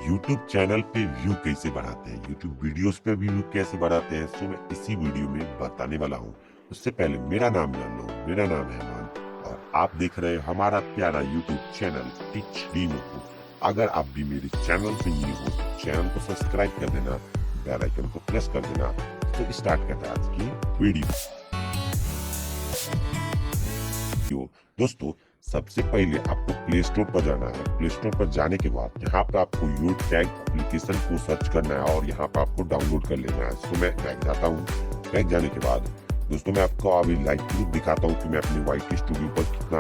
YouTube channel पे view कैसे बढ़ाते हैं, YouTube वीडियोस पे व्यू कैसे बढ़ाते हैं, सो मैं इसी वीडियो में बताने वाला हूँ। उससे पहले मेरा नाम जान लो, मेरा नाम है मान और आप देख रहे हैं हमारा प्यारा YouTube चैनल टीच डीनो को। अगर आप भी मेरे चैनल पे न्यू हो तो चैनल को सब्सक्राइब कर देना, बेल आइकन को प्रेस कर देना। तो स्टार्ट करते हैं आज की वीडियो। दोस्तों, सबसे पहले आपको प्ले स्टोर पर जाना है। प्ले स्टोर पर जाने के बाद यहाँ पर आपको यू टैग एप्लीकेशन को सर्च करना है और यहाँ पर आपको डाउनलोड कर लेना है। तो मैं बैक जाता हूँ। बैक जाने के बाद दोस्तों मैं आपको अभी लाइव प्रूफ दिखाता हूँ कि मैं अपने वाइट स्टूडियो पर कितना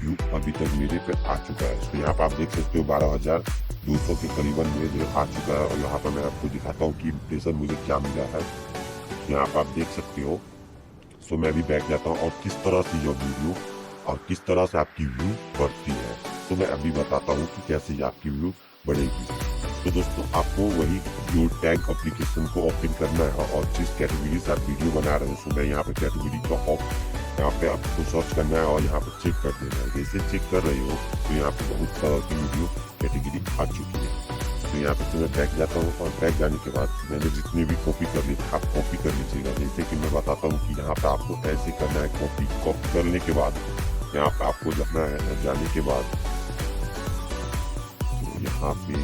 व्यू अभी तक मेरे पे आ चुका है। तो यहाँ पर आप देख सकते हो 12,200 के करीबन मेरे आ चुका है और यहाँ पर मैं आपको दिखाता हूँ कि इम्प्रेशन मुझे क्या मिला है। यहाँ पर आप देख सकते हो। सो मैं भी बैक जाता हूँ और किस तरह से यह वीडियो और किस तरह से आपकी व्यू बढ़ती है, तो मैं अभी बताता हूँ कि कैसे आपकी व्यू बढ़ेगी। तो दोस्तों आपको वही व्यू टैग एप्लीकेशन को ओपन करना है और जिस कैटेगरी से आप वीडियो बना रहे हो, सो मैं यहाँ पे कैटेगरी का यहाँ पे आपको सर्च करना है और यहाँ पे चेक कर देना है। जैसे चेक कर रहे हो तो यहाँ पे बहुत तरह की वीडियो कैटेगरी आ चुकी है। तो यहाँ पे मैं बैक जाता हूँ और बैक जाने के बाद मैंने जितने भी कॉपी कर ली आप कॉपी कर लीजिएगा। जैसे कि मैं बताता हूँ कि यहाँ पे आपको ऐसे करना है। कॉपी करने के बाद यहाँ पे आपको जाना है। जाने के बाद तो यहाँ पे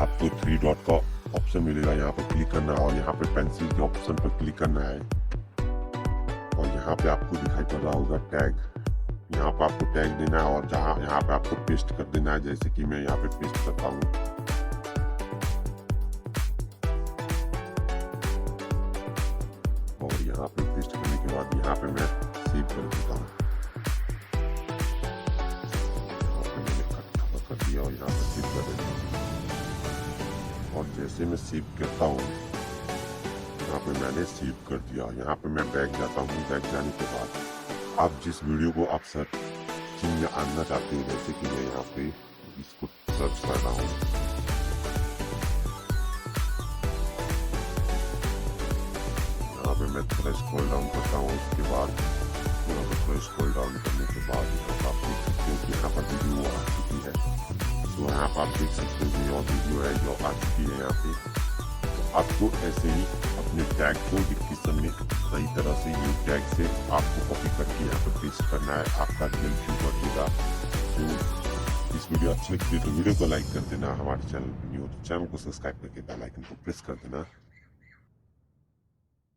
आपको 3 डॉट का ऑप्शन मिलेगा, यहाँ पे क्लिक करना है और यहाँ पे पेंसिल के ऑप्शन पर क्लिक करना है और यहाँ पे आपको दिखाई पड़ रहा होगा टैग। यहाँ पे आपको टैग देना है और जहाँ यहाँ पे आपको पेस्ट कर देना है। जैसे कि मैं यहाँ पे पेस्ट करता हूँ और यहाँ पे पेस्ट करने के बाद यहाँ पे मैं सेव कर देता हूँ। मैंने कर दिया और यहाँ पे सेव कर देता हूँ और जैसे मैं सेव करता हूँ यहाँ पे मैंने सेव कर दिया। यहाँ पे मैं बैक जाता हूँ। बैक जाने के बाद आप जिस वीडियो को आप सर्चिंग में आना चाहते हो, जैसे कि मैं यहाँ पे इसको सर्च कर रहा हूँ। यहाँ पे मैं थोड़ा स्क्रॉल डाउन करता हूँ। उसके बाद यहाँ पर थोड़ा स्क्रॉल डाउन करने के बाद यहाँ पर आप देख सकते हो कि यहाँ पर वीडियो आ चुकी है। तो यहाँ पर आप देख सकते हो कि और वीडियो है जो आ चुकी है यहाँ पे। तो आपको ऐसे ही अपने टैग को डिस्क्रिप्शन में सही तरह से यू टैग से आपको कॉपी करके यहाँ पर पेस्ट करना है। आपका रियल व्यू बढ़ेगा। तो इस वीडियो अच्छी लगती है तो वीडियो को लाइक कर देना। हमारे चैनल न्यू तो चैनल को सब्सक्राइब करके बेल आइकन को प्रेस कर देना।